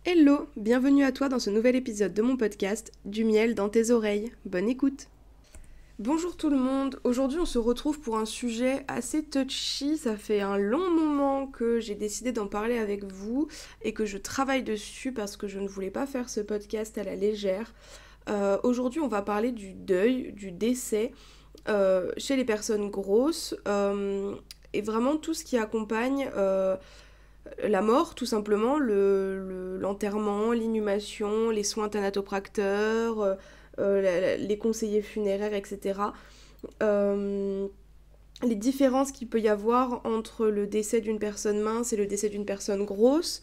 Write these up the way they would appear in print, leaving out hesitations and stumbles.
Hello, bienvenue à toi dans ce nouvel épisode de mon podcast, Du miel dans tes oreilles. Bonne écoute. Bonjour tout le monde, aujourd'hui on se retrouve pour un sujet assez touchy, ça fait un long moment que j'ai décidé d'en parler avec vous et que je travaille dessus parce que je ne voulais pas faire ce podcast à la légère. Aujourd'hui on va parler du deuil, du décès chez les personnes grosses et vraiment tout ce qui accompagne la mort, tout simplement, l'enterrement, l'inhumation, les soins thanatopracteurs, les conseillers funéraires, etc. Euh, les différences qu'il peut y avoir entre le décès d'une personne mince et le décès d'une personne grosse.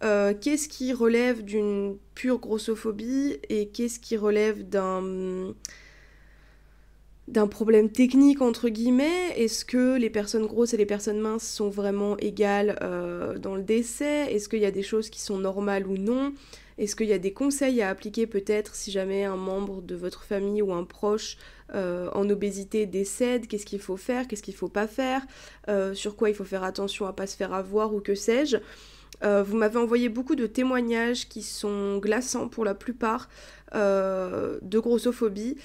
Qu'est-ce qui relève d'une pure grossophobie et qu'est-ce qui relève d'un problème technique entre guillemets. Est-ce que les personnes grosses et les personnes minces sont vraiment égales dans le décès? Est-ce qu'il y a des choses qui sont normales ou non? Est-ce qu'il y a des conseils à appliquer peut-être si jamais un membre de votre famille ou un proche en obésité décède? Qu'est-ce qu'il faut faire? Qu'est-ce qu'il faut pas faire? Sur quoi il faut faire attention à pas se faire avoir ou que sais-je? Vous m'avez envoyé beaucoup de témoignages qui sont glaçants pour la plupart de grossophobie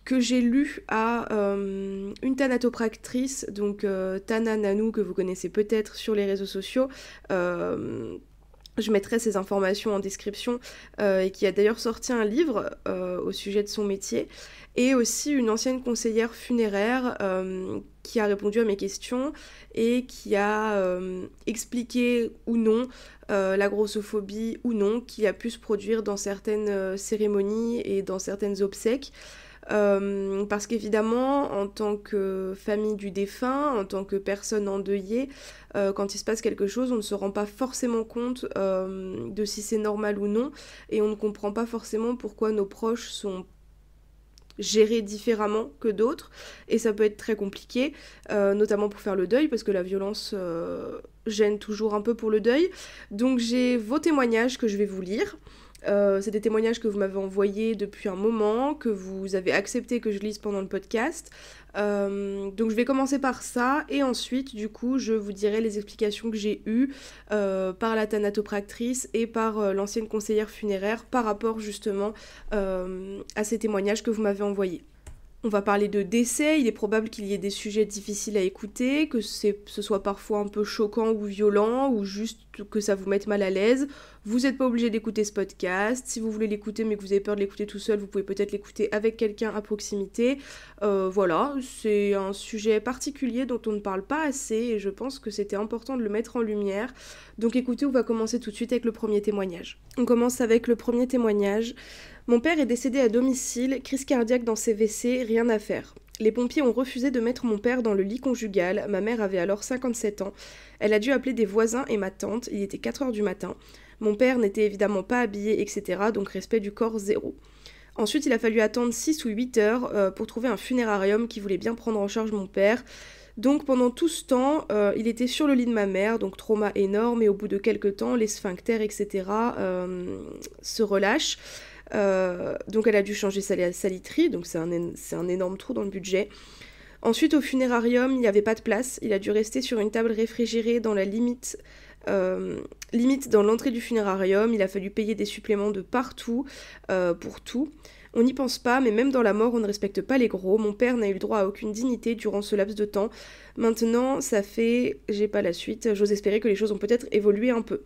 que j'ai lu à une thanatopractrice, donc Tana Nanou, que vous connaissez peut-être sur les réseaux sociaux. Je mettrai ses informations en description, et qui a d'ailleurs sorti un livre au sujet de son métier, et aussi une ancienne conseillère funéraire qui a répondu à mes questions et qui a expliqué ou non la grossophobie ou non qui a pu se produire dans certaines cérémonies et dans certaines obsèques. Parce qu'évidemment, en tant que famille du défunt, en tant que personne endeuillée, quand il se passe quelque chose, on ne se rend pas forcément compte de si c'est normal ou non, et on ne comprend pas forcément pourquoi nos proches sont gérés différemment que d'autres, et ça peut être très compliqué, notamment pour faire le deuil, parce que la violence gêne toujours un peu pour le deuil. Donc j'ai vos témoignages que je vais vous lire. C'est des témoignages que vous m'avez envoyés depuis un moment, que vous avez accepté que je lise pendant le podcast. Donc je vais commencer par ça, et ensuite, du coup, je vous dirai les explications que j'ai eues par la thanatopractrice et par l'ancienne conseillère funéraire par rapport justement à ces témoignages que vous m'avez envoyés. On va parler de décès, il est probable qu'il y ait des sujets difficiles à écouter, que ce soit parfois un peu choquant ou violent, ou juste que ça vous mette mal à l'aise. Vous n'êtes pas obligé d'écouter ce podcast. Si vous voulez l'écouter mais que vous avez peur de l'écouter tout seul, vous pouvez peut-être l'écouter avec quelqu'un à proximité. Voilà, c'est un sujet particulier dont on ne parle pas assez et je pense que c'était important de le mettre en lumière. Donc écoutez, on va commencer tout de suite avec le premier témoignage. On commence avec le premier témoignage. Mon père est décédé à domicile, crise cardiaque dans ses WC, rien à faire. Les pompiers ont refusé de mettre mon père dans le lit conjugal, ma mère avait alors 57 ans. Elle a dû appeler des voisins et ma tante, il était 4 heures du matin. Mon père n'était évidemment pas habillé, etc., donc respect du corps zéro. Ensuite, il a fallu attendre 6 ou 8 heures pour trouver un funérarium qui voulait bien prendre en charge mon père. Donc pendant tout ce temps, il était sur le lit de ma mère, donc trauma énorme, et au bout de quelques temps, les sphincters, etc., se relâchent. Donc elle a dû changer sa literie, donc c'est un énorme trou dans le budget. Ensuite, au funérarium, il n'y avait pas de place, il a dû rester sur une table réfrigérée dans la limite dans l'entrée du funérarium, il a fallu payer des suppléments de partout pour tout. On n'y pense pas, mais même dans la mort, on ne respecte pas les gros. Mon père n'a eu le droit à aucune dignité durant ce laps de temps. Maintenant, ça fait... J'ai pas la suite. J'ose espérer que les choses ont peut-être évolué un peu.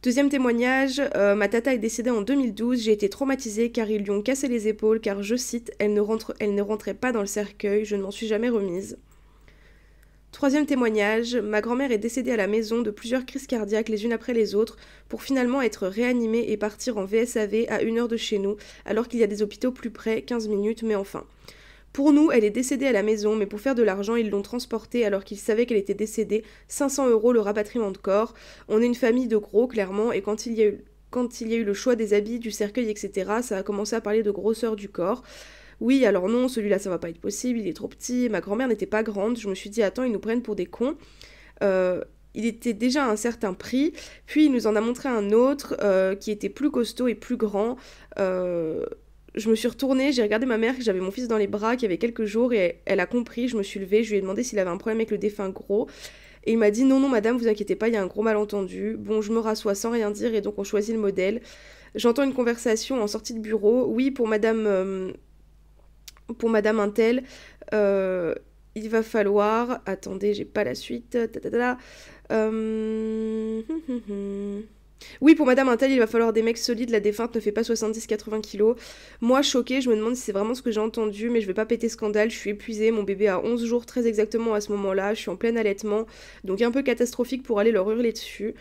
Deuxième témoignage, ma tata est décédée en 2012, j'ai été traumatisée car ils lui ont cassé les épaules car, je cite, elle ne rentrait pas dans le cercueil, je ne m'en suis jamais remise. Troisième témoignage, ma grand-mère est décédée à la maison de plusieurs crises cardiaques les unes après les autres pour finalement être réanimée et partir en VSAV à 1 heure de chez nous alors qu'il y a des hôpitaux plus près, 15 minutes, mais enfin. Pour nous, elle est décédée à la maison, mais pour faire de l'argent, ils l'ont transportée alors qu'ils savaient qu'elle était décédée. 500 € le rapatriement de corps. On est une famille de gros, clairement, et quand il y a eu le choix des habits, du cercueil, etc., ça a commencé à parler de grosseur du corps. Oui, alors non, celui-là, ça va pas être possible, il est trop petit. Ma grand-mère n'était pas grande. Je me suis dit, attends, ils nous prennent pour des cons. Il était déjà à un certain prix, puis il nous en a montré un autre qui était plus costaud et plus grand. Je me suis retournée, j'ai regardé ma mère, j'avais mon fils dans les bras qui avait quelques jours et elle a compris, je me suis levée, je lui ai demandé s'il avait un problème avec le défunt gros Et il m'a dit non, non, madame, vous inquiétez pas, il y a un gros malentendu. Bon, je me rassois sans rien dire et donc on choisit le modèle. J'entends une conversation en sortie de bureau. Oui, pour madame Untel, il va falloir... Attendez, j'ai pas la suite. Oui, pour madame Untel, il va falloir des mecs solides, la défunte ne fait pas 70-80 kilos. Moi, choquée, je me demande si c'est vraiment ce que j'ai entendu, mais je vais pas péter scandale, je suis épuisée, mon bébé a 11 jours très exactement à ce moment-là, je suis en plein allaitement, donc un peu catastrophique pour aller leur hurler dessus.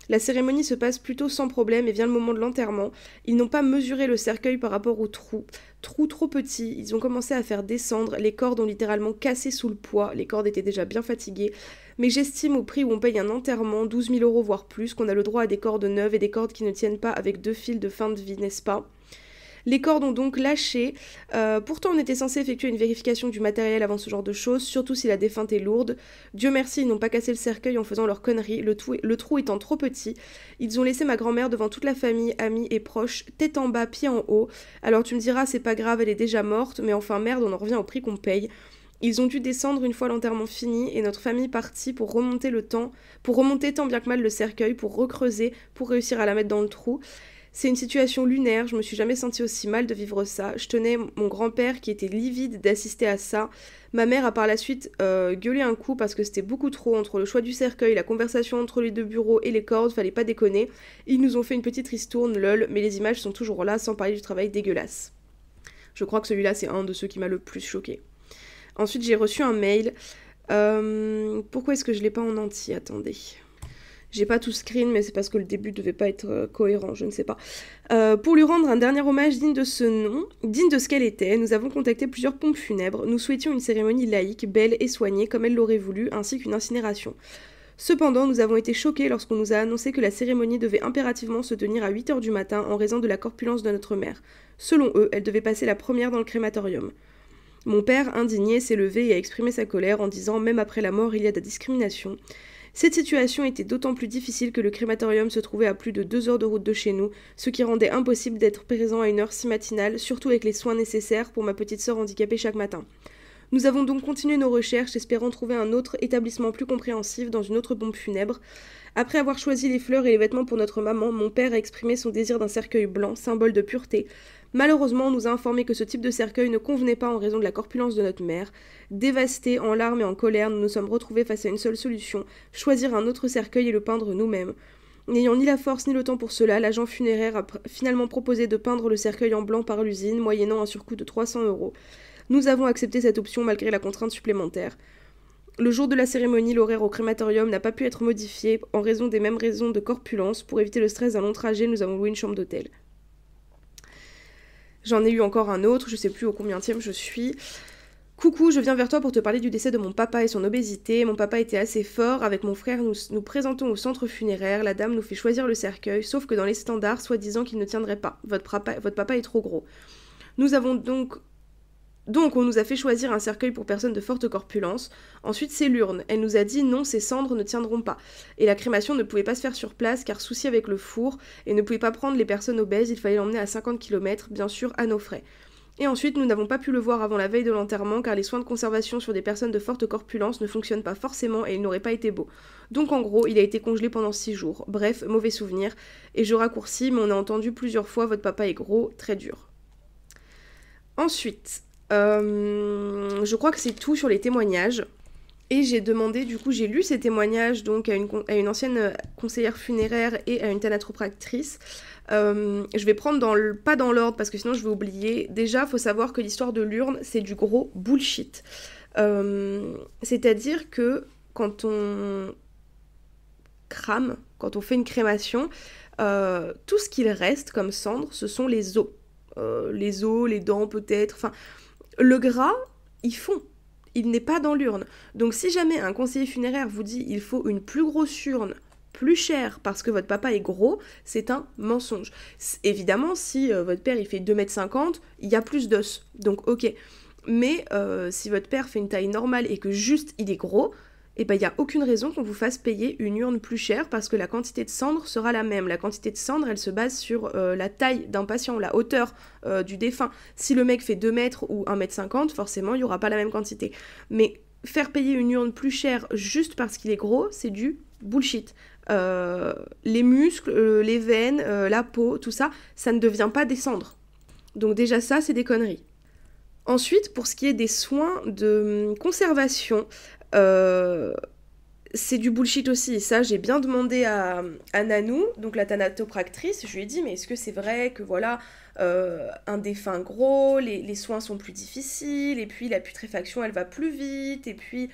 La cérémonie se passe plutôt sans problème et vient le moment de l'enterrement. Ils n'ont pas mesuré le cercueil par rapport au trou. Trou trop petit, ils ont commencé à faire descendre, les cordes ont littéralement cassé sous le poids, les cordes étaient déjà bien fatiguées. Mais j'estime au prix où on paye un enterrement, 12 000 € voire plus, qu'on a le droit à des cordes neuves et des cordes qui ne tiennent pas avec 2 fils de fin de vie, n'est-ce pas ? Les cordes ont donc lâché. Pourtant, on était censé effectuer une vérification du matériel avant ce genre de choses, surtout si la défunte est lourde. Dieu merci, ils n'ont pas cassé le cercueil en faisant leur connerie, le trou étant trop petit. Ils ont laissé ma grand-mère devant toute la famille, amis et proches, tête en bas, pied en haut. Alors tu me diras, c'est pas grave, elle est déjà morte, mais enfin merde, on en revient au prix qu'on paye. Ils ont dû descendre une fois l'enterrement fini et notre famille partie pour remonter tant bien que mal le cercueil, pour recreuser, pour réussir à la mettre dans le trou. C'est une situation lunaire, je me suis jamais sentie aussi mal de vivre ça. Je tenais mon grand-père qui était livide d'assister à ça. Ma mère a par la suite gueulé un coup parce que c'était beaucoup trop entre le choix du cercueil, la conversation entre les deux bureaux et les cordes, fallait pas déconner. Ils nous ont fait une petite ristourne, lol, mais les images sont toujours là, sans parler du travail dégueulasse. Je crois que celui-là c'est un de ceux qui m'a le plus choqué. Ensuite j'ai reçu un mail. Pourquoi est-ce que je l'ai pas en entier ? Attendez. J'ai pas tout screen, mais c'est parce que le début devait pas être cohérent, je ne sais pas. Pour lui rendre un dernier hommage digne de ce nom, digne de ce qu'elle était, nous avons contacté plusieurs pompes funèbres. Nous souhaitions une cérémonie laïque, belle et soignée, comme elle l'aurait voulu, ainsi qu'une incinération. Cependant, nous avons été choqués lorsqu'on nous a annoncé que la cérémonie devait impérativement se tenir à 8h du matin en raison de la corpulence de notre mère. Selon eux, elle devait passer la première dans le crématorium. Mon père, indigné, s'est levé et a exprimé sa colère en disant « Même après la mort, il y a de la discrimination ». Cette situation était d'autant plus difficile que le crématorium se trouvait à plus de 2 heures de route de chez nous, ce qui rendait impossible d'être présent à une heure si matinale, surtout avec les soins nécessaires pour ma petite sœur handicapée chaque matin. Nous avons donc continué nos recherches, espérant trouver un autre établissement plus compréhensif dans une autre pompe funèbre. Après avoir choisi les fleurs et les vêtements pour notre maman, mon père a exprimé son désir d'un cercueil blanc, symbole de pureté. Malheureusement, on nous a informé que ce type de cercueil ne convenait pas en raison de la corpulence de notre mère. Dévastés, en larmes et en colère, nous nous sommes retrouvés face à une seule solution, choisir un autre cercueil et le peindre nous-mêmes. N'ayant ni la force ni le temps pour cela, l'agent funéraire a finalement proposé de peindre le cercueil en blanc par l'usine, moyennant un surcoût de 300 €. Nous avons accepté cette option malgré la contrainte supplémentaire. Le jour de la cérémonie, l'horaire au crématorium n'a pas pu être modifié en raison des mêmes raisons de corpulence. Pour éviter le stress d'un long trajet, nous avons loué une chambre d'hôtel. J'en ai eu encore un autre, je sais plus au combienième je suis. Coucou, je viens vers toi pour te parler du décès de mon papa et son obésité. Mon papa était assez fort. Avec mon frère, nous présentons au centre funéraire. La dame nous fait choisir le cercueil, sauf que dans les standards, soi-disant qu'il ne tiendrait pas. Votre papa est trop gros. Donc, on nous a fait choisir un cercueil pour personnes de forte corpulence. Ensuite, c'est l'urne. Elle nous a dit non, ces cendres ne tiendront pas. Et la crémation ne pouvait pas se faire sur place car souci avec le four et ne pouvait pas prendre les personnes obèses. Il fallait l'emmener à 50 km, bien sûr, à nos frais. Et ensuite, nous n'avons pas pu le voir avant la veille de l'enterrement car les soins de conservation sur des personnes de forte corpulence ne fonctionnent pas forcément et il n'aurait pas été beau. Donc en gros, il a été congelé pendant 6 jours. Bref, mauvais souvenir. Et je raccourcis, mais on a entendu plusieurs fois « votre papa est gros, très dur ». Ensuite... je crois que c'est tout sur les témoignages. Et j'ai lu ces témoignages donc à une ancienne conseillère funéraire et à une thanatopractrice. Je vais prendre pas dans l'ordre parce que sinon je vais oublier. Déjà, faut savoir que l'histoire de l'urne, c'est du gros bullshit. C'est-à-dire que quand on crame, quand on fait une crémation, tout ce qu'il reste comme cendre, ce sont les os. Les dents peut-être, enfin... Le gras, il fond. Il n'est pas dans l'urne. Donc si jamais un conseiller funéraire vous dit il faut une plus grosse urne, plus chère parce que votre papa est gros, c'est un mensonge. Évidemment, si votre père il fait 2,50 m, il y a plus d'os. Donc ok. Mais si votre père fait une taille normale et que juste il est gros, eh ben, il n'y a aucune raison qu'on vous fasse payer une urne plus chère parce que la quantité de cendre sera la même. La quantité de cendre, elle se base sur la taille d'un patient, la hauteur du défunt. Si le mec fait 2 mètres ou 1,50 m, forcément, il n'y aura pas la même quantité. Mais faire payer une urne plus chère juste parce qu'il est gros, c'est du bullshit. Les muscles, les veines, la peau, tout ça, ça ne devient pas des cendres. Donc déjà ça, c'est des conneries. Ensuite, pour ce qui est des soins de conservation, c'est du bullshit aussi. Ça, j'ai bien demandé à Nanou, donc la thanatopractrice, je lui ai dit, mais est-ce que c'est vrai que voilà, un défunt gros, les soins sont plus difficiles, et puis la putréfaction, elle va plus vite, et puis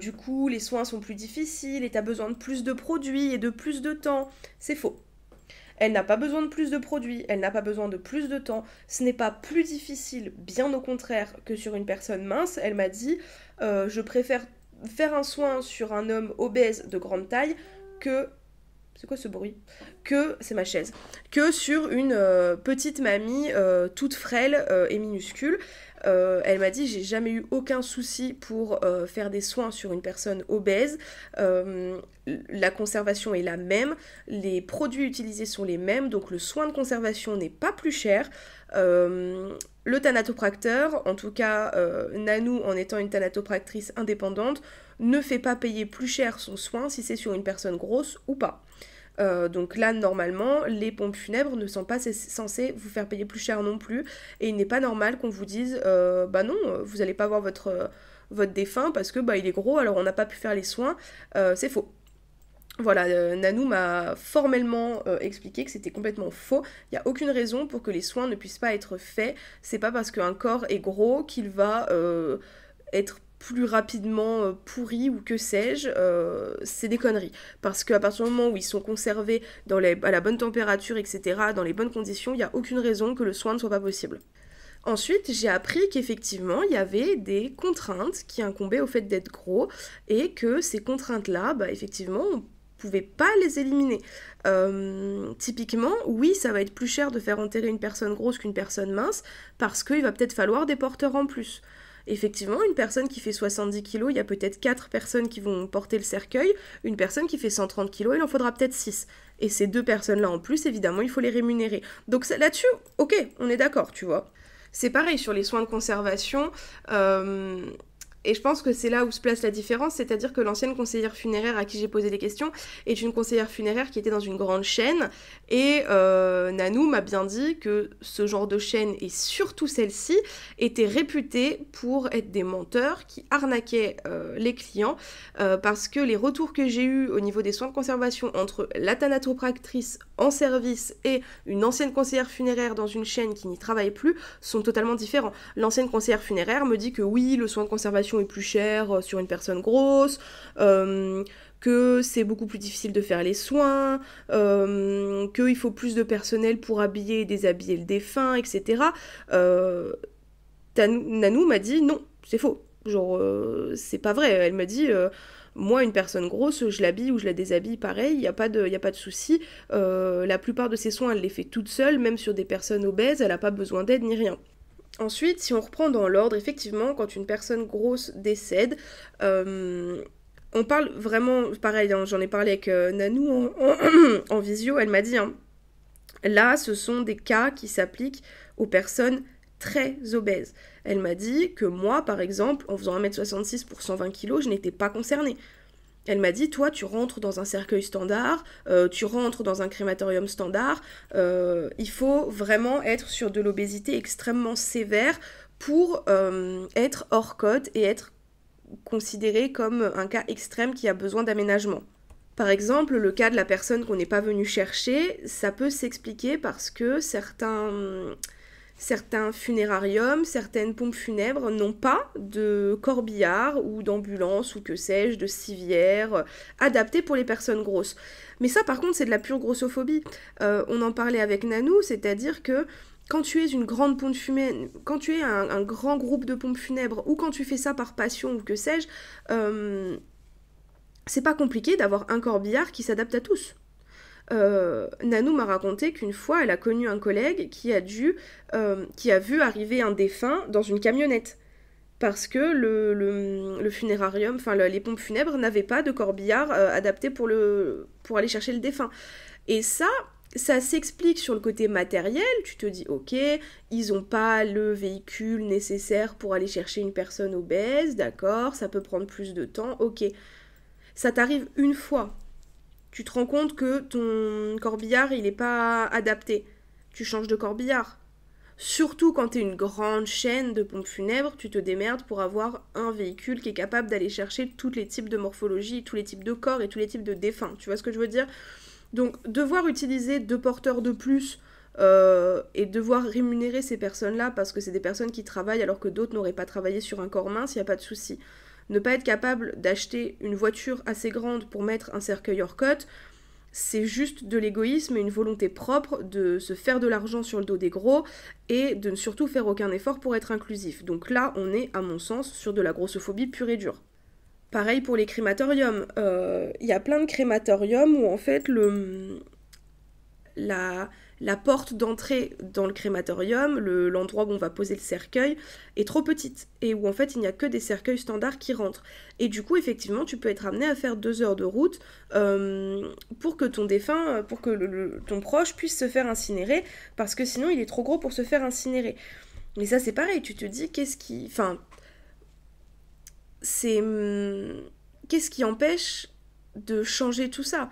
du coup, les soins sont plus difficiles, et t'as besoin de plus de produits et de plus de temps. C'est faux. Elle n'a pas besoin de plus de produits, elle n'a pas besoin de plus de temps, ce n'est pas plus difficile, bien au contraire, que sur une personne mince. Elle m'a dit, je préfère faire un soin sur un homme obèse de grande taille que... C'est quoi ce bruit? C'est ma chaise. Que sur une petite mamie toute frêle et minuscule. Elle m'a dit, j'ai jamais eu aucun souci pour faire des soins sur une personne obèse. La conservation est la même, les produits utilisés sont les mêmes, donc le soin de conservation n'est pas plus cher. Le thanatopracteur, en tout cas Nanou en étant une thanatopractrice indépendante, ne fait pas payer plus cher son soin si c'est sur une personne grosse ou pas. Donc là, normalement, les pompes funèbres ne sont pas censées vous faire payer plus cher non plus, et il n'est pas normal qu'on vous dise bah non, vous n'allez pas voir votre défunt parce que bah il est gros, alors on n'a pas pu faire les soins. C'est faux. Voilà, Nanou m'a formellement expliqué que c'était complètement faux. Il n'y a aucune raison pour que les soins ne puissent pas être faits. C'est pas parce qu'un corps est gros qu'il va être plus rapidement pourris ou que sais-je, c'est des conneries. Parce qu'à partir du moment où ils sont conservés à la bonne température, etc., dans les bonnes conditions, il n'y a aucune raison que le soin ne soit pas possible. Ensuite, j'ai appris qu'effectivement, il y avait des contraintes qui incombaient au fait d'être gros et que ces contraintes-là, bah, effectivement, on pouvait pas les éliminer. Typiquement, oui, ça va être plus cher de faire enterrer une personne grosse qu'une personne mince parce qu'il va peut-être falloir des porteurs en plus. Effectivement, une personne qui fait 70 kg, il y a peut-être 4 personnes qui vont porter le cercueil. Une personne qui fait 130 kg, il en faudra peut-être 6. Et ces 2 personnes-là en plus, évidemment, il faut les rémunérer. Donc là-dessus, ok, on est d'accord, tu vois. C'est pareil sur les soins de conservation. Et je pense que c'est là où se place la différence, c'est-à-dire que l'ancienne conseillère funéraire à qui j'ai posé des questions est une conseillère funéraire qui était dans une grande chaîne, et Nanou m'a bien dit que ce genre de chaîne, et surtout celle-ci, était réputée pour être des menteurs qui arnaquaient les clients, parce que les retours que j'ai eus au niveau des soins de conservation entre la thanatopractrice en service et une ancienne conseillère funéraire dans une chaîne qui n'y travaille plus sont totalement différents. L'ancienne conseillère funéraire me dit que oui, le soin de conservation est plus cher sur une personne grosse, que c'est beaucoup plus difficile de faire les soins, qu'il faut plus de personnel pour habiller et déshabiller le défunt, etc. Nanou m'a dit non, c'est faux. Genre, c'est pas vrai. Elle m'a dit, moi, une personne grosse, je l'habille ou je la déshabille pareil, il n'y a pas de souci. La plupart de ses soins, elle les fait toute seule, même sur des personnes obèses, elle n'a pas besoin d'aide ni rien. Ensuite, si on reprend dans l'ordre, effectivement, quand une personne grosse décède, on parle vraiment, pareil, hein, j'en ai parlé avec Nanou en visio, elle m'a dit, hein, là, ce sont des cas qui s'appliquent aux personnes très obèses. Elle m'a dit que moi, par exemple, en faisant 1m66 pour 120 kg, je n'étais pas concernée. Elle m'a dit, toi, tu rentres dans un cercueil standard, tu rentres dans un crématorium standard, il faut vraiment être sur de l'obésité extrêmement sévère pour être hors code et être considéré comme un cas extrême qui a besoin d'aménagement. Par exemple, le cas de la personne qu'on n'est pas venu chercher, ça peut s'expliquer parce que certains funérariums, certaines pompes funèbres n'ont pas de corbillard ou d'ambulance ou que sais-je, de civière adaptées pour les personnes grosses. Mais ça, par contre, c'est de la pure grossophobie. On en parlait avec Nanou, c'est-à-dire que quand tu es une grande pompe funèbre, quand tu es un grand groupe de pompes funèbres ou quand tu fais ça par passion ou que sais-je, c'est pas compliqué d'avoir un corbillard qui s'adapte à tous. Nanou m'a raconté qu'une fois, elle a connu un collègue qui a vu arriver un défunt dans une camionnette. Parce que le funérarium, enfin les pompes funèbres n'avaient pas de corbillard adapté pour aller chercher le défunt. Et ça, Ça s'explique sur le côté matériel, tu te dis ok, ils n'ont pas le véhicule nécessaire pour aller chercher une personne obèse, d'accord, ça peut prendre plus de temps, ok. Ça t'arrive une fois, tu te rends compte que ton corbillard il n'est pas adapté, tu changes de corbillard. Surtout quand tu es une grande chaîne de pompes funèbres, tu te démerdes pour avoir un véhicule qui est capable d'aller chercher tous les types de morphologie, tous les types de corps et tous les types de défunts. Tu vois ce que je veux dire? Donc devoir utiliser 2 porteurs de plus et devoir rémunérer ces personnes-là parce que c'est des personnes qui travaillent alors que d'autres n'auraient pas travaillé sur un corps mince, il n'y a pas de souci. Ne pas être capable d'acheter une voiture assez grande pour mettre un cercueil hors-côte, c'est juste de l'égoïsme et une volonté propre de se faire de l'argent sur le dos des gros et de ne surtout faire aucun effort pour être inclusif. Donc là, on est, à mon sens, sur de la grossophobie pure et dure. Pareil pour les crématoriums. Il y a plein de crématoriums où en fait la porte d'entrée dans le crématorium, l'endroit où on va poser le cercueil, est trop petite et où en fait il n'y a que des cercueils standards qui rentrent. Et du coup, effectivement, tu peux être amené à faire 2 heures de route pour que ton défunt, pour que ton proche puisse se faire incinérer, parce que sinon il est trop gros pour se faire incinérer. Mais ça, c'est pareil, tu te dis qu'est-ce qui. Enfin, c'est. Qu'est-ce qui empêche de changer tout ça?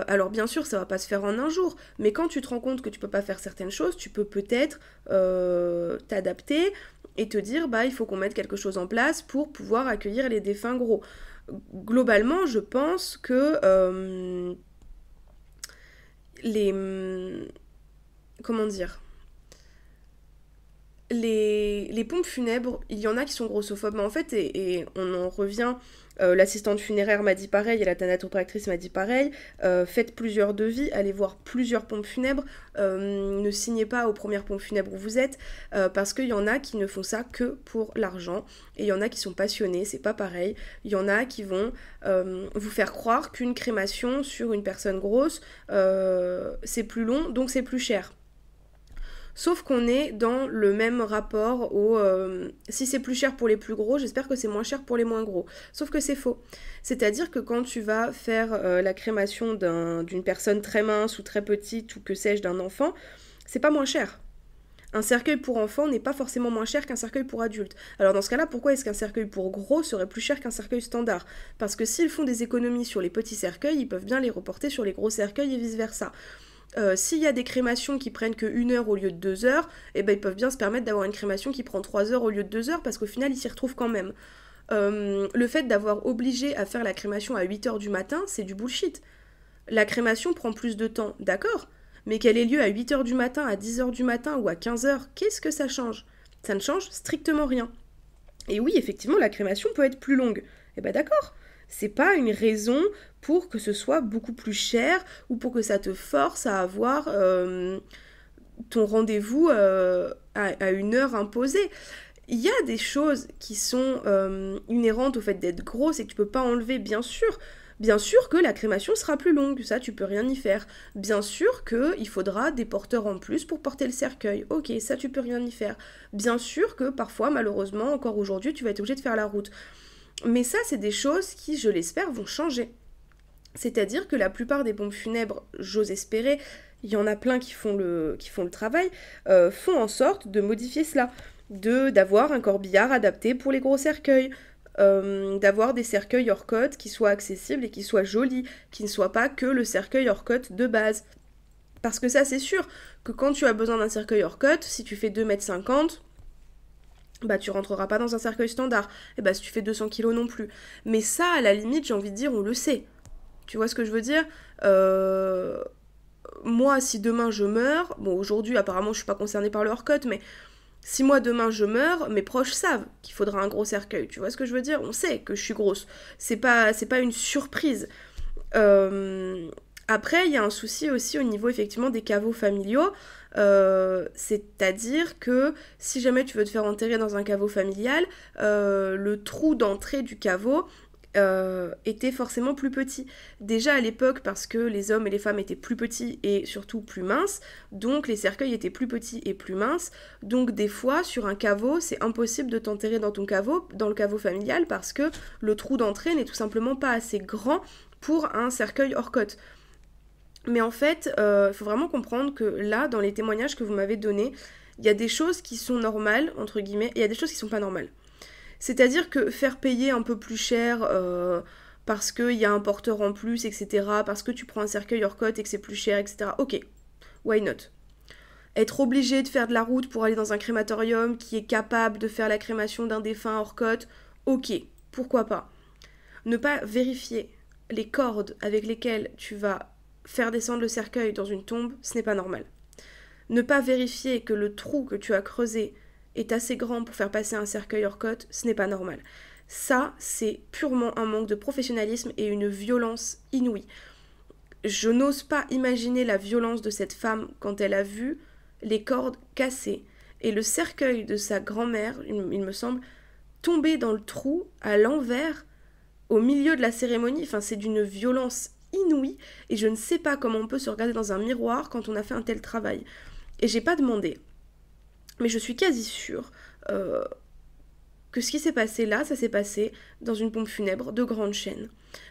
Alors bien sûr, ça va pas se faire en un jour, mais quand tu te rends compte que tu peux pas faire certaines choses, tu peux peut-être t'adapter et te dire bah il faut qu'on mette quelque chose en place pour pouvoir accueillir les défunts gros. Globalement, je pense que les comment dire les pompes funèbres, il y en a qui sont grossophobes, mais en fait, et on en revient, l'assistante funéraire m'a dit pareil, et la thanatopractrice m'a dit pareil, faites plusieurs devis, allez voir plusieurs pompes funèbres, ne signez pas aux premières pompes funèbres où vous êtes, parce qu'il y en a qui ne font ça que pour l'argent, et il y en a qui sont passionnés, c'est pas pareil, il y en a qui vont vous faire croire qu'une crémation sur une personne grosse, c'est plus long, donc c'est plus cher. Sauf qu'on est dans le même rapport au si c'est plus cher pour les plus gros, j'espère que c'est moins cher pour les moins gros. Sauf que c'est faux. C'est-à-dire que quand tu vas faire la crémation d'une personne très mince ou très petite ou que sais-je d'un enfant, c'est pas moins cher. Un cercueil pour enfant n'est pas forcément moins cher qu'un cercueil pour adulte. Alors dans ce cas-là, pourquoi est-ce qu'un cercueil pour gros serait plus cher qu'un cercueil standard? Parce que s'ils font des économies sur les petits cercueils, ils peuvent bien les reporter sur les gros cercueils et vice-versa. S'il y a des crémations qui prennent que 1 heure au lieu de 2 heures, eh ben, ils peuvent bien se permettre d'avoir une crémation qui prend 3 heures au lieu de 2 heures parce qu'au final ils s'y retrouvent quand même. Le fait d'avoir obligé à faire la crémation à 8 heures du matin, c'est du bullshit. La crémation prend plus de temps, d'accord, mais qu'elle ait lieu à 8 heures du matin, à 10 heures du matin ou à 15 heures, qu'est-ce que ça change? Ça ne change strictement rien. Et oui, effectivement, la crémation peut être plus longue. Eh ben d'accord, c'est pas une raison pour que ce soit beaucoup plus cher ou pour que ça te force à avoir ton rendez-vous à une heure imposée. Il y a des choses qui sont inhérentes au fait d'être grosse et que tu peux pas enlever, bien sûr. Bien sûr que la crémation sera plus longue, ça tu peux rien y faire. Bien sûr qu'il faudra des porteurs en plus pour porter le cercueil, ok, ça tu peux rien y faire. Bien sûr que parfois, malheureusement, encore aujourd'hui, tu vas être obligé de faire la route. Mais ça, c'est des choses qui, je l'espère, vont changer. C'est-à-dire que la plupart des pompes funèbres, j'ose espérer, il y en a plein qui font le travail, font en sorte de modifier cela. D'avoir un corbillard adapté pour les gros cercueils, d'avoir des cercueils hors côte qui soient accessibles et qui soient jolis, qui ne soient pas que le cercueil hors côte de base. Parce que ça, c'est sûr que quand tu as besoin d'un cercueil hors côte, si tu fais 2,50 m, bah tu rentreras pas dans un cercueil standard. Et bah si tu fais 200 kilos non plus. Mais ça, à la limite, j'ai envie de dire, on le sait. Tu vois ce que je veux dire? Moi, si demain je meurs, bon aujourd'hui apparemment je suis pas concernée par le hors-côte, mais si moi demain je meurs, mes proches savent qu'il faudra un gros cercueil. Tu vois ce que je veux dire? On sait que je suis grosse. C'est pas une surprise. Après, il y a un souci aussi au niveau effectivement des caveaux familiaux. C'est-à-dire que si jamais tu veux te faire enterrer dans un caveau familial, le trou d'entrée du caveau était forcément plus petit. Déjà à l'époque parce que les hommes et les femmes étaient plus petits et surtout plus minces, donc les cercueils étaient plus petits et plus minces, donc des fois sur un caveau c'est impossible de t'enterrer dans le caveau familial parce que le trou d'entrée n'est tout simplement pas assez grand pour un cercueil hors côte. Mais en fait, il faut vraiment comprendre que là, dans les témoignages que vous m'avez donnés, il y a des choses qui sont normales, entre guillemets, et il y a des choses qui sont pas normales. C'est-à-dire que faire payer un peu plus cher parce qu'il y a un porteur en plus, etc., parce que tu prends un cercueil hors cote et que c'est plus cher, etc., ok, why not? Être obligé de faire de la route pour aller dans un crématorium qui est capable de faire la crémation d'un défunt hors cote, ok, pourquoi pas? Ne pas vérifier les cordes avec lesquelles tu vas faire descendre le cercueil dans une tombe, ce n'est pas normal. Ne pas vérifier que le trou que tu as creusé est assez grand pour faire passer un cercueil hors cote, ce n'est pas normal. Ça, c'est purement un manque de professionnalisme et une violence inouïe. Je n'ose pas imaginer la violence de cette femme quand elle a vu les cordes cassées et le cercueil de sa grand-mère, il me semble, tomber dans le trou à l'envers au milieu de la cérémonie. Enfin, c'est d'une violence inouïe et je ne sais pas comment on peut se regarder dans un miroir quand on a fait un tel travail. Et j'ai pas demandé, mais je suis quasi sûre que ce qui s'est passé là, ça s'est passé dans une pompe funèbre de grande chaîne.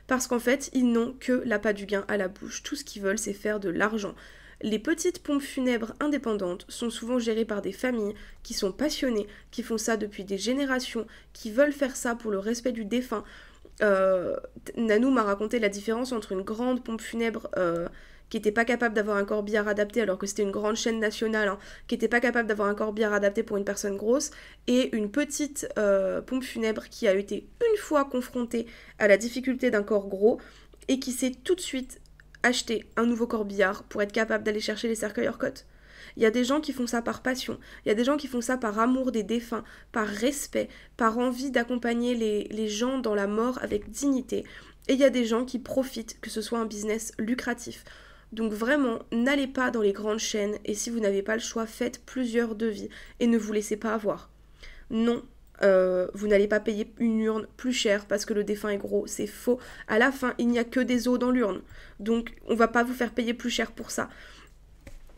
Parce qu'en fait, ils n'ont que l'appât du gain à la bouche. Tout ce qu'ils veulent, c'est faire de l'argent. Les petites pompes funèbres indépendantes sont souvent gérées par des familles qui sont passionnées, qui font ça depuis des générations, qui veulent faire ça pour le respect du défunt. Nanou m'a raconté la différence entre une grande pompe funèbre qui n'était pas capable d'avoir un corbillard adapté, alors que c'était une grande chaîne nationale, hein, qui n'était pas capable d'avoir un corbillard adapté pour une personne grosse, et une petite pompe funèbre qui a été une fois confrontée à la difficulté d'un corps gros, et qui s'est tout de suite acheté un nouveau corbillard pour être capable d'aller chercher les cercueils hors cote. Il y a des gens qui font ça par passion, il y a des gens qui font ça par amour des défunts, par respect, par envie d'accompagner les gens dans la mort avec dignité. Et il y a des gens qui profitent que ce soit un business lucratif. Donc vraiment, n'allez pas dans les grandes chaînes et si vous n'avez pas le choix, faites plusieurs devis et ne vous laissez pas avoir. Non, vous n'allez pas payer une urne plus chère parce que le défunt est gros, c'est faux. À la fin, il n'y a que des os dans l'urne. Donc on va pas vous faire payer plus cher pour ça.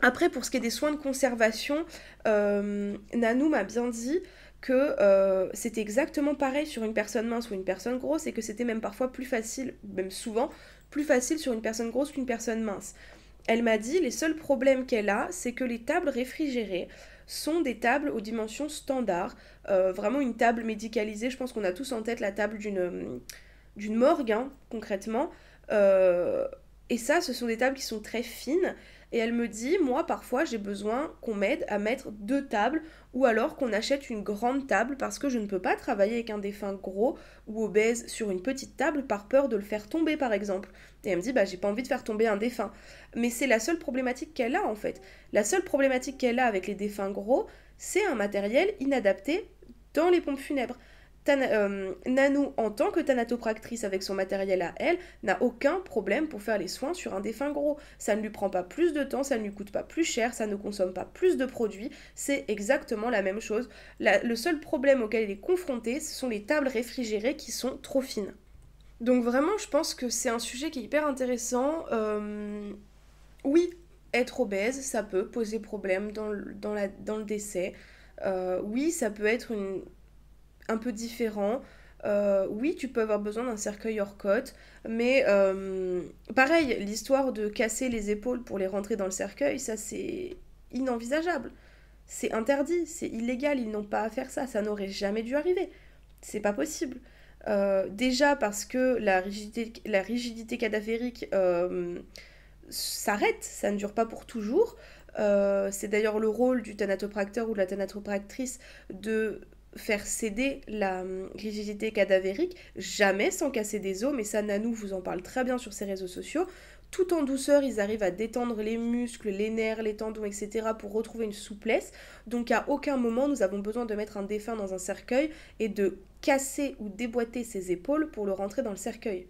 Après, pour ce qui est des soins de conservation, Nanou m'a bien dit que c'était exactement pareil sur une personne mince ou une personne grosse et que c'était même parfois plus facile, même souvent, plus facile sur une personne grosse qu'une personne mince. Elle m'a dit les seuls problèmes qu'elle a, c'est que les tables réfrigérées sont des tables aux dimensions standards, vraiment une table médicalisée. Je pense qu'on a tous en tête la table d'une morgue, hein, concrètement. Et ça, ce sont des tables qui sont très fines. Et elle me dit, moi, parfois, j'ai besoin qu'on m'aide à mettre 2 tables ou alors qu'on achète une grande table parce que je ne peux pas travailler avec un défunt gros ou obèse sur une petite table par peur de le faire tomber, par exemple. Et elle me dit, bah, j'ai pas envie de faire tomber un défunt. Mais c'est la seule problématique qu'elle a, en fait. La seule problématique qu'elle a avec les défunts gros, c'est un matériel inadapté dans les pompes funèbres. Nanou, en tant que thanatopractrice avec son matériel à elle, n'a aucun problème pour faire les soins sur un défunt gros. Ça ne lui prend pas plus de temps, ça ne lui coûte pas plus cher, ça ne consomme pas plus de produits, c'est exactement la même chose. Le seul problème auquel elle est confrontée, ce sont les tables réfrigérées qui sont trop fines. Donc vraiment, je pense que c'est un sujet qui est hyper intéressant. Oui, être obèse, ça peut poser problème dans le décès. Oui, ça peut être un peu différent. Oui, tu peux avoir besoin d'un cercueil hors cote, mais pareil, l'histoire de casser les épaules pour les rentrer dans le cercueil, ça c'est inenvisageable. C'est interdit, c'est illégal, ils n'ont pas à faire ça, ça n'aurait jamais dû arriver. C'est pas possible. Déjà parce que la rigidité cadavérique s'arrête, ça ne dure pas pour toujours. C'est d'ailleurs le rôle du thanatopracteur ou de la thanatopractrice de faire céder la rigidité cadavérique, jamais sans casser des os, mais ça Nanou vous en parle très bien sur ses réseaux sociaux. Tout en douceur, ils arrivent à détendre les muscles, les nerfs, les tendons, etc. pour retrouver une souplesse. Donc à aucun moment nous avons besoin de mettre un défunt dans un cercueil et de casser ou déboîter ses épaules pour le rentrer dans le cercueil.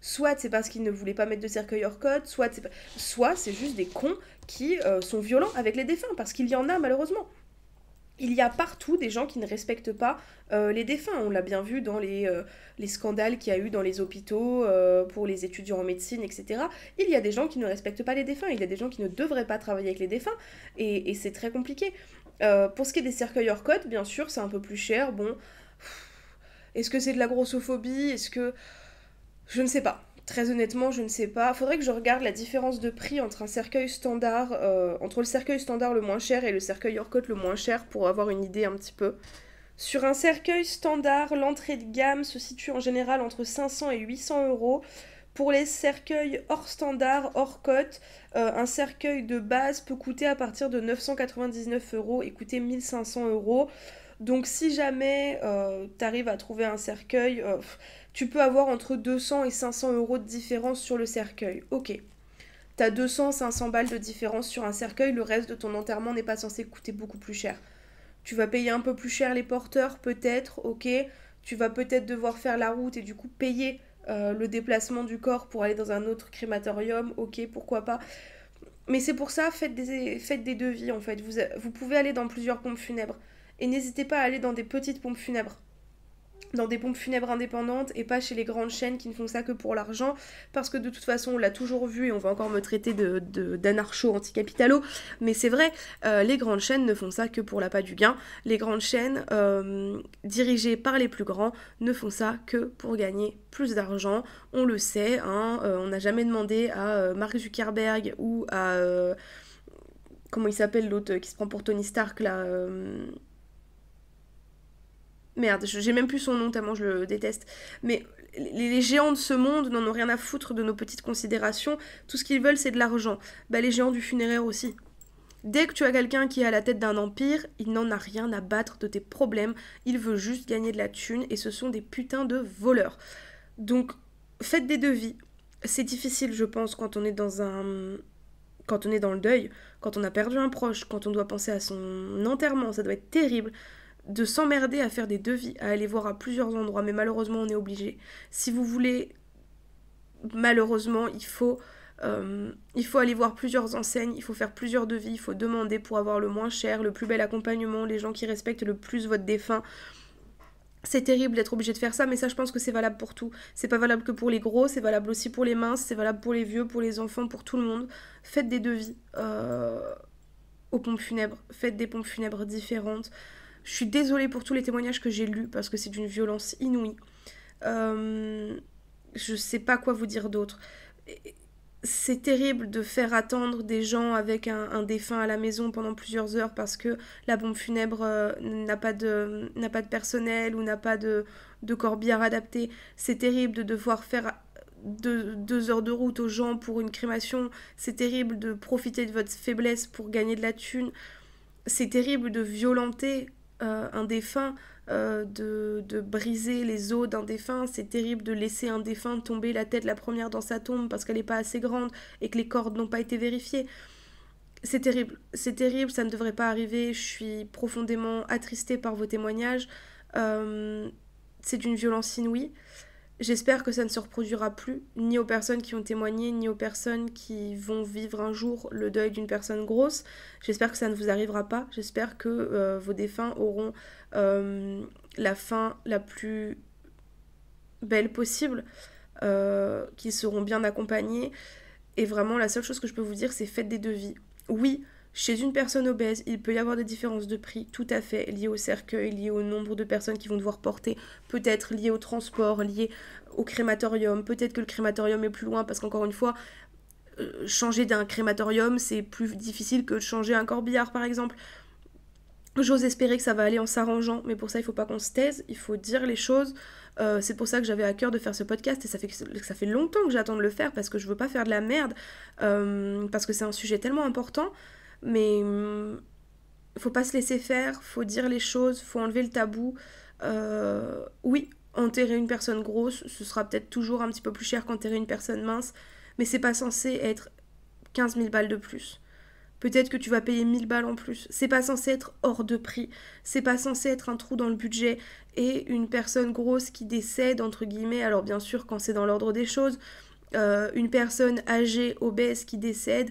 Soit c'est parce qu'ils ne voulaient pas mettre de cercueil hors cote, soit c'est juste des cons qui sont violents avec les défunts, parce qu'il y en a malheureusement. Il y a partout des gens qui ne respectent pas les défunts. On l'a bien vu dans les scandales qu'il y a eu dans les hôpitaux pour les étudiants en médecine, etc. Il y a des gens qui ne respectent pas les défunts. Il y a des gens qui ne devraient pas travailler avec les défunts. Et c'est très compliqué. Pour ce qui est des cercueils hors cote, bien sûr, c'est un peu plus cher. Bon, est-ce que c'est de la grossophobie? Est-ce que... Je ne sais pas. Très honnêtement, je ne sais pas. Faudrait que je regarde la différence de prix entre un cercueil standard, entre le cercueil standard le moins cher et le cercueil hors cote le moins cher pour avoir une idée un petit peu. Sur un cercueil standard, l'entrée de gamme se situe en général entre 500 et 800 euros. Pour les cercueils hors standard, hors cote, un cercueil de base peut coûter à partir de 999 euros et coûter 1500 euros. Donc si jamais tu arrives à trouver un cercueil, tu peux avoir entre 200 et 500 euros de différence sur le cercueil. Ok. T'as 200-500 balles de différence sur un cercueil, le reste de ton enterrement n'est pas censé coûter beaucoup plus cher. Tu vas payer un peu plus cher les porteurs, peut-être, ok. Tu vas peut-être devoir faire la route et du coup payer le déplacement du corps pour aller dans un autre crématorium, ok, pourquoi pas. Mais c'est pour ça, faites des devis en fait. Vous pouvez aller dans plusieurs pompes funèbres. Et n'hésitez pas à aller dans des petites pompes funèbres, dans des pompes funèbres indépendantes et pas chez les grandes chaînes qui ne font ça que pour l'argent, parce que de toute façon on l'a toujours vu et on va encore me traiter d'anarcho-anticapitalo, mais c'est vrai, les grandes chaînes ne font ça que pour l'appât du gain. Les grandes chaînes dirigées par les plus grands ne font ça que pour gagner plus d'argent, on le sait, hein, on n'a jamais demandé à Mark Zuckerberg ou à comment il s'appelle l'autre qui se prend pour Tony Stark là, merde, j'ai même plus son nom tellement je le déteste. Mais les géants de ce monde n'en ont rien à foutre de nos petites considérations. Tout ce qu'ils veulent, c'est de l'argent. Bah, les géants du funéraire aussi. Dès que tu as quelqu'un qui est à la tête d'un empire, il n'en a rien à battre de tes problèmes. Il veut juste gagner de la thune et ce sont des putains de voleurs. Donc, faites des devis. C'est difficile, je pense, quand on est quand on est dans le deuil, quand on a perdu un proche, quand on doit penser à son enterrement, ça doit être terrible de s'emmerder à faire des devis, à aller voir à plusieurs endroits, mais malheureusement on est obligé. Si vous voulez, malheureusement, il faut aller voir plusieurs enseignes, il faut faire plusieurs devis, il faut demander pour avoir le moins cher, le plus bel accompagnement, les gens qui respectent le plus votre défunt. C'est terrible d'être obligé de faire ça, mais ça je pense que c'est valable pour tout. C'est pas valable que pour les gros, c'est valable aussi pour les minces, c'est valable pour les vieux, pour les enfants, pour tout le monde. Faites des devis aux pompes funèbres, faites des pompes funèbres différentes. Je suis désolée pour tous les témoignages que j'ai lus parce que c'est d'une violence inouïe. Je sais pas quoi vous dire d'autre. C'est terrible de faire attendre des gens avec un défunt à la maison pendant plusieurs heures parce que la pompe funèbre n'a pas de personnel ou n'a pas de corbière adaptée. C'est terrible de devoir faire 2 heures de route aux gens pour une crémation. C'est terrible de profiter de votre faiblesse pour gagner de la thune. C'est terrible de violenter un défunt, de briser les os d'un défunt. C'est terrible de laisser un défunt tomber la tête la première dans sa tombe parce qu'elle n'est pas assez grande et que les cordes n'ont pas été vérifiées. C'est terrible, ça ne devrait pas arriver. Je suis profondément attristée par vos témoignages. C'est d'une violence inouïe. J'espère que ça ne se reproduira plus, ni aux personnes qui ont témoigné, ni aux personnes qui vont vivre un jour le deuil d'une personne grosse. J'espère que ça ne vous arrivera pas. J'espère que vos défunts auront la fin la plus belle possible, qu'ils seront bien accompagnés. Et vraiment, la seule chose que je peux vous dire, c'est faites des devis. Oui, chez une personne obèse, il peut y avoir des différences de prix, tout à fait, liées au cercueil, liées au nombre de personnes qui vont devoir porter, peut-être liées au transport, liées au crématorium, peut-être que le crématorium est plus loin, parce qu'encore une fois, changer d'un crématorium, c'est plus difficile que de changer un corbillard, par exemple. J'ose espérer que ça va aller en s'arrangeant, mais pour ça, il ne faut pas qu'on se taise, il faut dire les choses. C'est pour ça que j'avais à cœur de faire ce podcast, et ça fait longtemps que j'attends de le faire, parce que je veux pas faire de la merde, parce que c'est un sujet tellement important. Mais faut pas se laisser faire, faut dire les choses, faut enlever le tabou. Oui, enterrer une personne grosse, ce sera peut-être toujours un petit peu plus cher qu'enterrer une personne mince, mais c'est pas censé être 15 000 balles de plus. Peut-être que tu vas payer 1000 balles en plus. C'est pas censé être hors de prix. C'est pas censé être un trou dans le budget. Et une personne grosse qui décède, entre guillemets, alors bien sûr quand c'est dans l'ordre des choses, une personne âgée, obèse qui décède,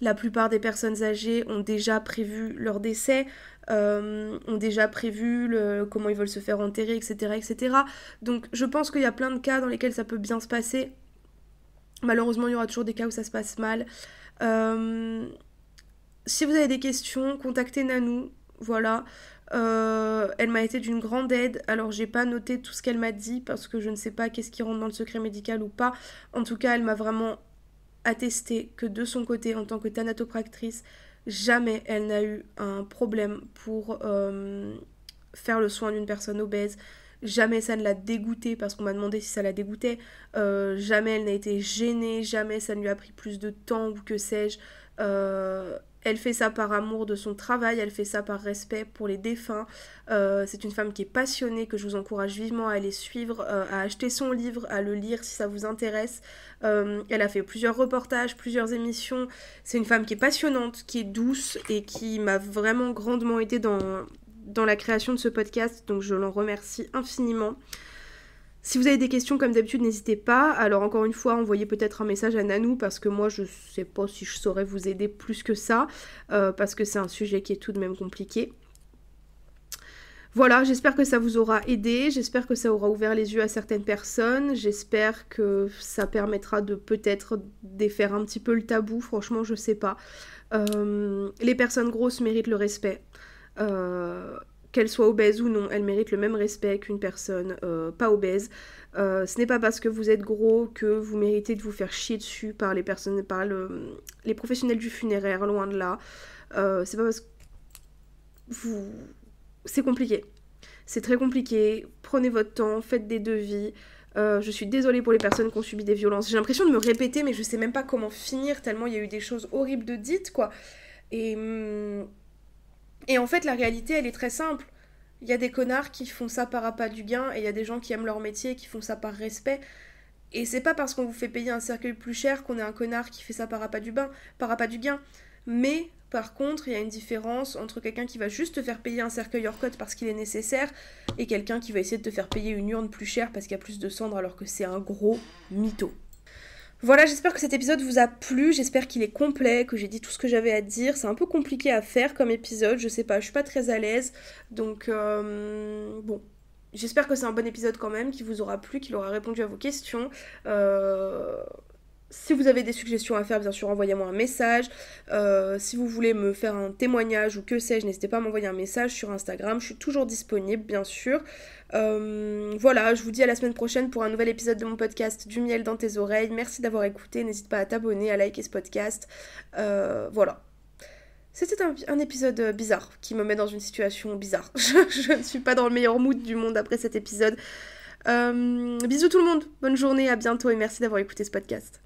la plupart des personnes âgées ont déjà prévu leur décès, ont déjà prévu comment ils veulent se faire enterrer, etc., etc. Donc je pense qu'il y a plein de cas dans lesquels ça peut bien se passer. Malheureusement, il y aura toujours des cas où ça se passe mal. Si vous avez des questions, contactez Nanou. Voilà. Elle m'a été d'une grande aide. Alors j'ai pas noté tout ce qu'elle m'a dit parce que je ne sais pas qu'est-ce qui rentre dans le secret médical ou pas. En tout cas, elle m'a vraiment attesté que de son côté, en tant que thanatopractrice, jamais elle n'a eu un problème pour faire le soin d'une personne obèse. Jamais ça ne l'a dégoûtée parce qu'on m'a demandé si ça la dégoûtait. Jamais elle n'a été gênée, jamais ça ne lui a pris plus de temps ou que sais-je. Elle fait ça par amour de son travail, elle fait ça par respect pour les défunts. C'est une femme qui est passionnée, que je vous encourage vivement à aller suivre, à acheter son livre, à le lire si ça vous intéresse. Elle a fait plusieurs reportages, plusieurs émissions. C'est une femme qui est passionnante, qui est douce et qui m'a vraiment grandement aidée dans la création de ce podcast, donc je l'en remercie infiniment. Si vous avez des questions, comme d'habitude, n'hésitez pas. Alors encore une fois, envoyez peut-être un message à Nanou, parce que moi, je sais pas si je saurais vous aider plus que ça, parce que c'est un sujet qui est tout de même compliqué. Voilà, j'espère que ça vous aura aidé, j'espère que ça aura ouvert les yeux à certaines personnes, j'espère que ça permettra de peut-être défaire un petit peu le tabou, franchement, je sais pas. Les personnes grosses méritent le respect. Qu'elle soit obèse ou non, elle mérite le même respect qu'une personne pas obèse. Ce n'est pas parce que vous êtes gros que vous méritez de vous faire chier dessus par les personnes, les professionnels du funéraire, loin de là. C'est pas parce que vous... C'est compliqué. C'est très compliqué. Prenez votre temps, faites des devis. Je suis désolée pour les personnes qui ont subi des violences. J'ai l'impression de me répéter, mais je sais même pas comment finir, tellement il y a eu des choses horribles de dites, quoi. Et en fait, la réalité, elle est très simple. Il y a des connards qui font ça par appât du gain, et il y a des gens qui aiment leur métier et qui font ça par respect. Et c'est pas parce qu'on vous fait payer un cercueil plus cher qu'on est un connard qui fait ça par appât du gain. Mais, par contre, il y a une différence entre quelqu'un qui va juste te faire payer un cercueil hors code parce qu'il est nécessaire, et quelqu'un qui va essayer de te faire payer une urne plus chère parce qu'il y a plus de cendres alors que c'est un gros mytho. Voilà, j'espère que cet épisode vous a plu, j'espère qu'il est complet, que j'ai dit tout ce que j'avais à dire. C'est un peu compliqué à faire comme épisode, je sais pas, je suis pas très à l'aise. Donc, bon, j'espère que c'est un bon épisode quand même, qui vous aura plu, qu'il aura répondu à vos questions. Si vous avez des suggestions à faire, bien sûr, envoyez-moi un message. Si vous voulez me faire un témoignage ou que sais-je, n'hésitez pas à m'envoyer un message sur Instagram. Je suis toujours disponible, bien sûr. Voilà, je vous dis à la semaine prochaine pour un nouvel épisode de mon podcast Du miel dans tes oreilles. Merci d'avoir écouté. N'hésite pas à t'abonner, à liker ce podcast. Voilà. C'était un épisode bizarre qui me met dans une situation bizarre. Je ne suis pas dans le meilleur mood du monde après cet épisode. Bisous tout le monde. Bonne journée, à bientôt et merci d'avoir écouté ce podcast.